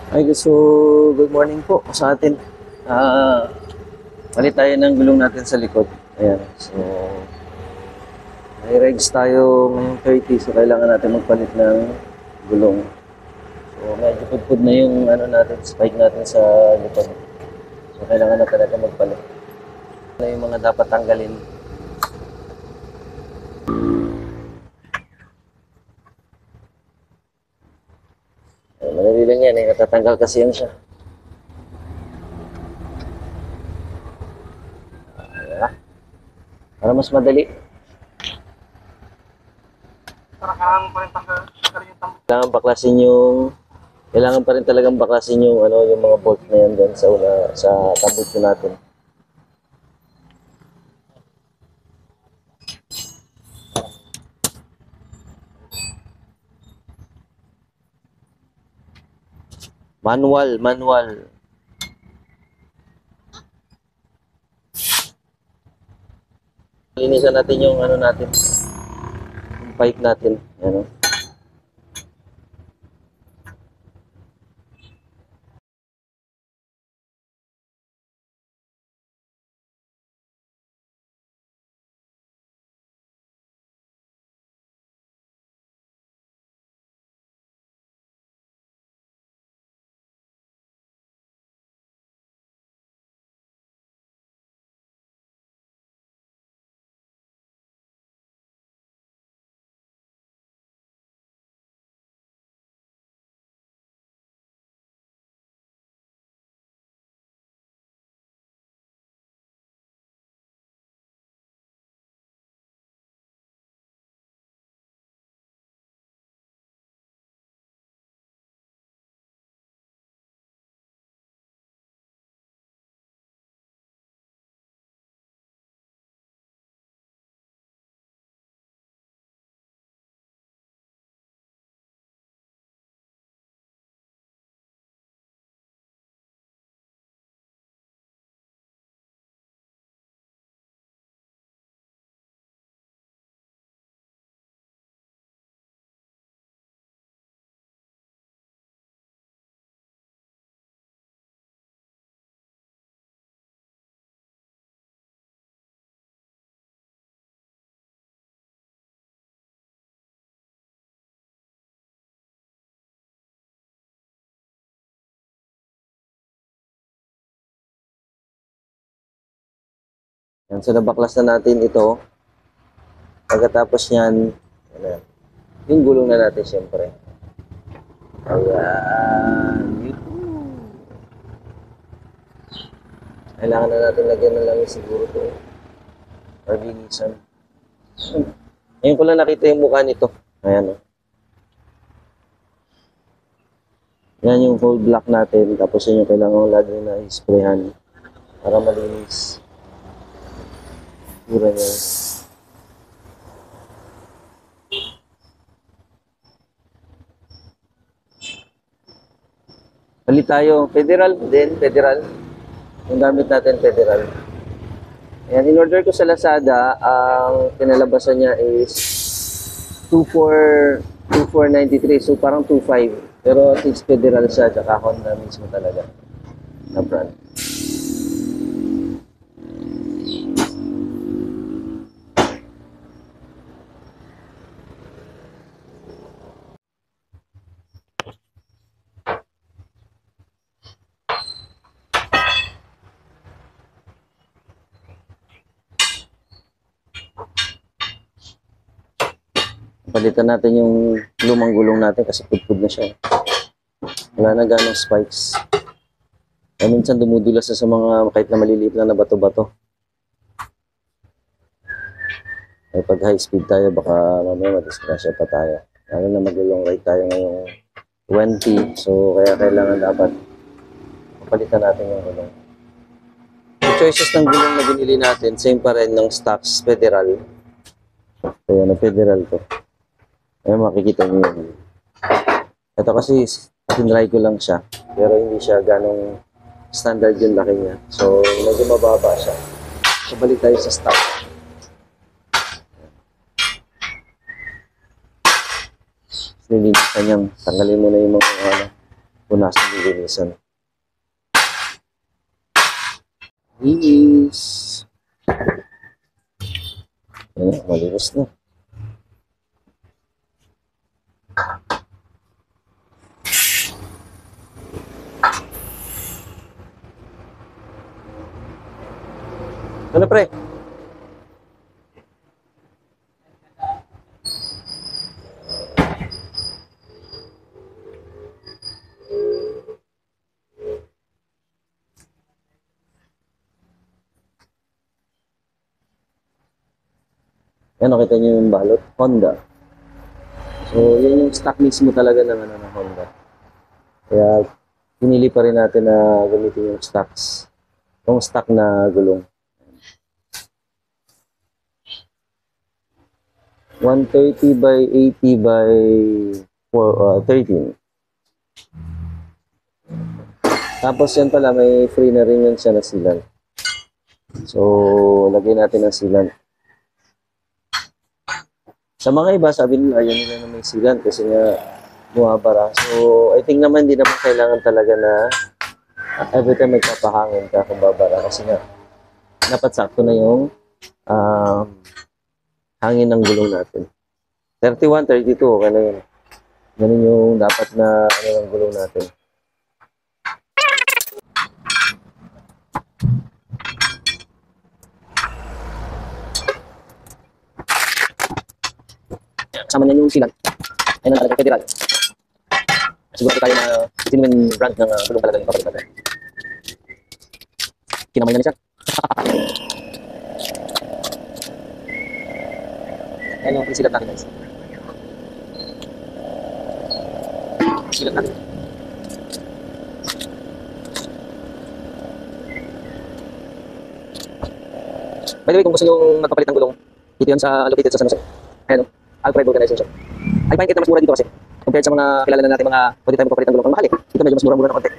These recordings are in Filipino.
So good morning po sa atin. Palit tayo ng gulong natin sa likod. Ayan. So, may regs tayo ngayong 30, so kailangan natin magpalit ng gulong. So, medyo pudpud na yung natin, spike natin sa likod. So, kailangan na talaga magpalit. Ano yung mga dapat tanggalin? Madali lang yan, natatanggal kasi yan siya. Para mas madali. Kailangan baklasin yung kailangan pa rin talagang baklasin yung yung mga bolt na yan dyan sa tambutso natin. Manual. Linisan natin yung natin, yung pipe natin, Yan, so nabaklas na natin ito. Pagkatapos yan, yung gulong na natin syempre. Ayan. Kailangan na natin lagyan ng langis siguro ito. Pag-linisan. Ngayon ko lang nakita yung mukha nito. Ayan. Yan yung full block natin. Tapos yun yung kailangan lagi na i-sprayhan para malinis. Pura niya. Palit tayo. Federal din. Federal. Yung gamit natin, Federal. Ayan, in order ko sa Lazada, ang pinalabasan niya is 2493. So parang 25. Pero it's Federal siya, tsaka Honda mismo talaga na brand. Palitan natin yung lumang gulong natin kasi pudpud na siya. Wala na ganong spikes. Kaya minsan dumudulas na sa mga kahit na maliliit lang na bato-bato. Ay pag high speed tayo baka mamaya madisgrasya pa tayo. Lalo na mag-long ride tayo ngayong 20. So kaya kailangan dapat palitan natin yung gulong. Yung choices ng gulong na binili natin, same pa rin ng stocks Federal. Kaya na Federal to. Ayan, makikita nyo yun. Ito kasi, tinry ko lang siya. Pero hindi siya ganong standard yung laki niya. So, medyo mababa siya. So, balik tayo sa stock. Nilinisan niya. Tanggalin mo na yung mga punasan, lilinisan. Linis. Ayan, malinis na. Ano pre? Yan, nakita niyo yung balot? Honda. So, yun yung stock mismo talaga ng, ng Honda. Kaya, pinili pa rin natin na gamitin yung stocks. Yung stock na gulong. 130 by 80 by 13. Tapos yan pala, may free na rin yun siya na sealant. So, lagyan natin ng sealant. Sa mga iba, sabi nila, ayaw nila na may sealant kasi nga bumabara. So, I think naman, hindi naman kailangan talaga na every time magpapahangin ka kung babara. Kasi nga, dapat sakto na yung hangin ng gulong natin. 31, 32, okay na yun. Ganun yung dapat na ng gulong natin. Kasama niya yung sealant. Ayun ang talagang federal. Siguro tayo na genuine brand ng gulong talaga yung papalit natin. Kinamay na niya siya. Ayan yung sealant natin guys. Sealant natin. By the way, kung gusto nyo magpapalit ng gulong, dito yan sa located sa San Jose. Ayan o. Alfred Organization. I find it na mas mura dito kasi compared sa mga kilala na natin mga pwede tayo magpapalit ng gulong. Ang mahal eh. Dito medyo mas mura-mura ng konti.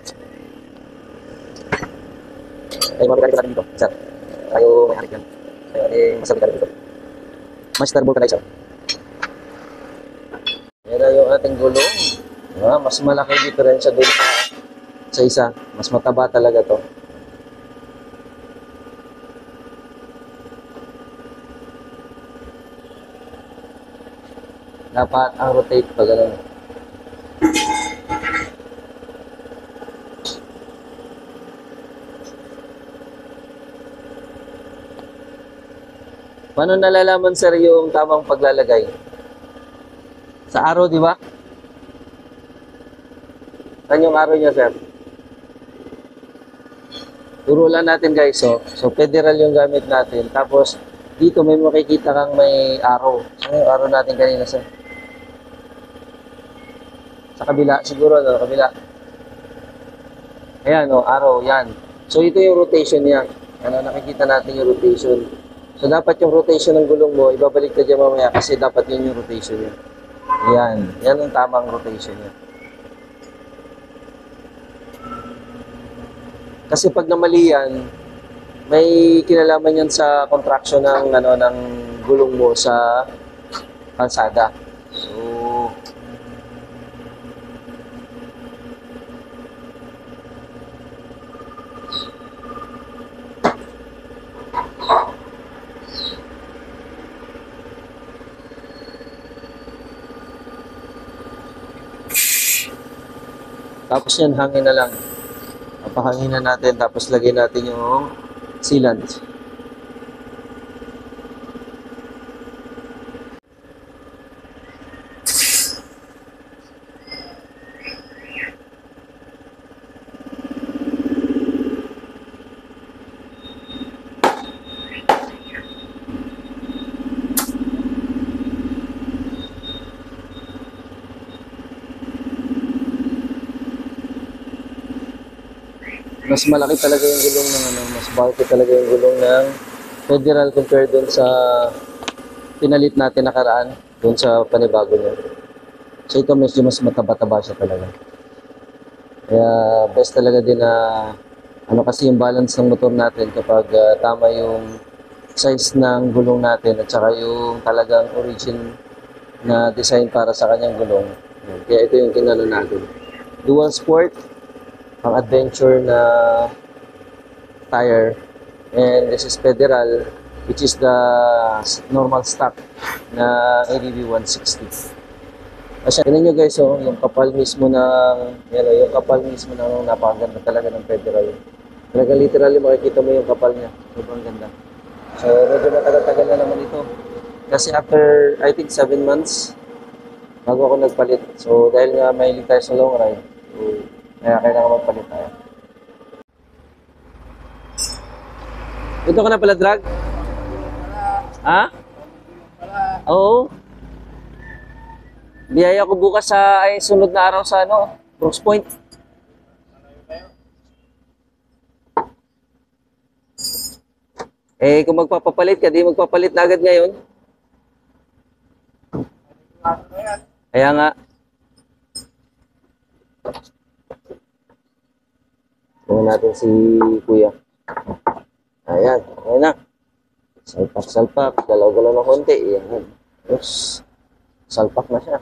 Ay mga mekaniko natin dito. Sir, tayo may harik yan. Tayo ay mas mekaniko dito. Master Vulcanizer. Yan na yung ating gulong. Mas malaki diferensya doon sa isa. Mas mataba talaga to. Dapat ang rotate pa ganun. Paano nalalaman sir yung tamang paglalagay? Sa arrow, di ba? Saan yung arrow niya sir? Turo lang natin guys. So federal yung gamit natin. Tapos dito may makikita kang may arrow. Saan yung arrow natin kanina sir? Sa kabila, siguro, no? Kabila. Ayan, no? Arrow, yan. So, ito yung rotation niya. Ano, nakikita natin yung rotation. So, dapat yung rotation ng gulong mo, ibabalik ka dyan mamaya kasi dapat yun yung rotation niya. Ayan. Yan ang tamang rotation niya. Kasi pag namali yan, may kinalaman yan sa contraction ng, ng gulong mo sa kalsada. So, tapos yan, hangin na lang. Papahangin na natin, tapos lagyan natin yung sealant. Mas malaki talaga yung gulong ng mas bulky talaga yung gulong ng federal compared dun sa pinalit natin nakaraan dun sa panibago niya. So ito medyo mas mataba-taba siya talaga. Kaya best talaga din na kasi yung balance ng motor natin kapag tama yung size ng gulong natin at saka yung talagang origin na design para sa kanyang gulong. Kaya ito yung kinano natin. dual sport, ang adventure na tire. And this is Federal, which is the normal stock na ADV 160. Kasi tignan nyo guys, oh, yung kapal mismo ng, yan, oh, yung kapal mismo ng napakaganda talaga ng Federal. Talaga literally makikita mo yung kapal niya. Sobrang ganda. So, medyo matagal-tagal na naman ito. Kasi after, I think, 7 months, bago ako nagpalit. So, dahil nga mahilig tayo sa long ride, so, kaya kailangan magpalit tayo. Ito ka na pala, drag? Ha? Oo. Biyaya ko bukas sa ay sunod na araw sa ano, Brooks Point. Eh, kung magpapapalit ka, di magpapalit na agad ngayon. Kaya nga. Tingnan natin si Kuya. Ayan, ayan na. Salpak-salpak, galaw-galaw ng konti. Ayan. Tapos, salpak na siya.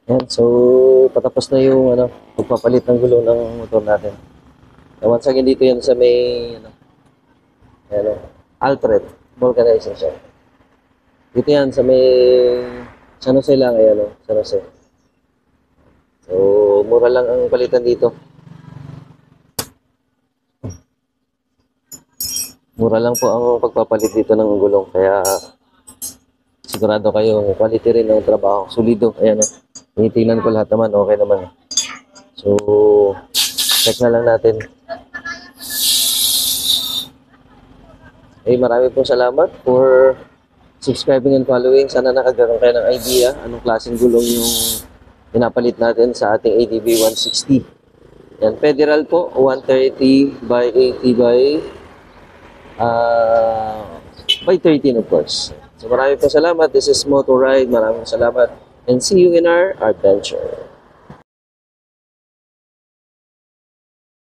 Yan, so patapos na yung ano, pagpapalit ng gulong ng motor natin. Once again dito yan sa may ano, Alfred Vulcanization. Dito yan sa may San Jose lang, ayan o, San Jose. So, mura lang ang palitan dito. Mura lang po ang pagpapalit dito ng gulong, kaya sigurado kayo quality rin ng trabaho. Solido, ayan o. Tinitingnan ko lahat naman, okay naman. So, check na lang natin. Eh, marami pong salamat for subscribing and following. Sana nakagaroon kayo ng idea anong klaseng gulong yung pinapalit natin sa ating ADV 160. Yan, Federal po, 130 by 80 by 13 of course. So maraming po salamat. This is Moto Ride. Maraming salamat. And see you in our adventure.